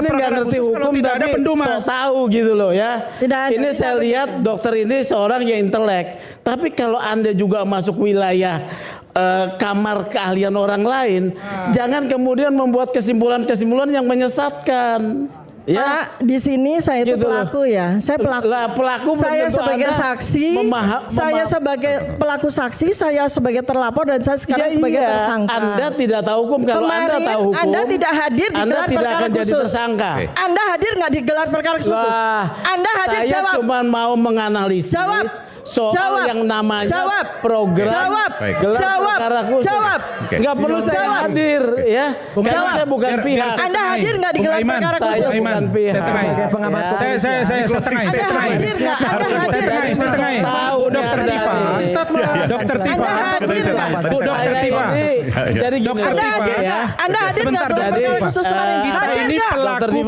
Ini nggak ngerti hukum tapi so tahu gitu loh ya. Ini saya lihat dokter ini seorang yang intelek. Tapi kalau Anda juga masuk wilayah kamar keahlian orang lain, jangan kemudian membuat kesimpulan-kesimpulan yang menyesatkan. Ya, Pak, di sini saya itu gitu pelaku ya. Saya pelaku. Lah, pelaku saya sebagai saksi, saya sebagai pelaku saksi, saya sebagai terlapor dan saya sekarang sebagai tersangka. Anda tidak tahu hukum. Kalau Anda tahu hukum, Anda tidak hadir di Anda gelar tidak perkara akan jadi khusus. tersangka. Anda hadir nggak di gelar perkara khusus? Wah, Anda hadir saya jawab. cuma mau menganalisis soal yang namanya program gelar perkara khusus. Nggak perlu saya hadir ya. Karena saya bukan pihak. Anda hadir nggak di gelar perkara khusus? Saya bukan pihak. Saya setengah. Bu Dokter Tifa. Dokter Tifa. Bu Dokter Tifa. Jadi Dokter Tifa ya. Anda hadir nggak gelar perkara khusus kemarin? Kita ini pelaku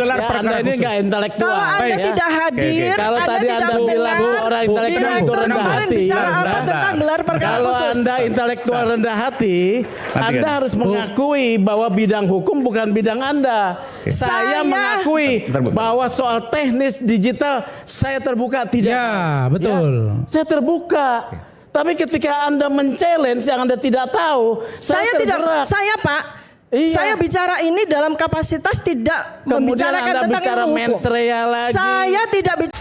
gelar perkara khusus. Ini nggak intelektual. Kalau Anda tidak hadir, kalau tadi Anda bilang orang intelektual itu rendah hati. Bicara apa tentang gelar perkara Kalau khusus? Anda intelektual rendah hati, Anda harus mengakui bahwa bidang hukum bukan bidang Anda. Saya mengakui bahwa soal teknis digital saya terbuka tidak. Ya, betul. Ya, saya terbuka. Tapi ketika Anda men-challenge yang Anda tidak tahu, saya tergerak. Pak, saya bicara ini dalam kapasitas tidak membicarakan Anda tentang bicara ilmu mens hukum. rea lagi. Saya tidak bicara.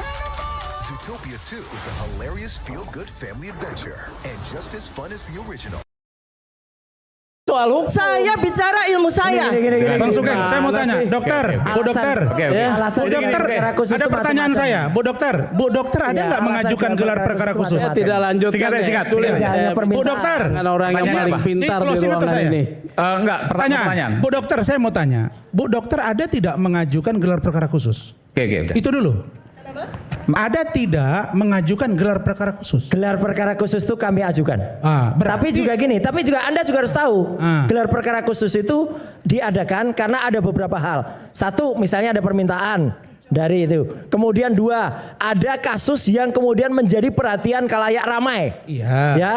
Zootopia 2 is a hilarious feel-good family adventure and just as fun as the original. Soal hukum. Saya bicara ilmu saya. Bang Sugeng, saya mau tanya, dokter, Bu Dokter, Bu Dokter, ada pertanyaan saya, Bu Dokter ada nggak mengajukan gelar perkara khusus? Saya tidak lanjutkan. Singkat. Bu Dokter, orang yang paling pintar di ruangan ini. Enggak, pertanyaan. Bu Dokter, saya mau tanya, Bu Dokter ada tidak mengajukan gelar perkara khusus? Oke. Itu dulu. Ada tidak mengajukan gelar perkara khusus? Gelar perkara khusus itu kami ajukan. Tapi juga gini, Anda juga harus tahu, gelar perkara khusus itu diadakan karena ada beberapa hal. Satu, misalnya ada permintaan dari itu. Kemudian dua, ada kasus yang kemudian menjadi perhatian khalayak ramai. Iya. Ya.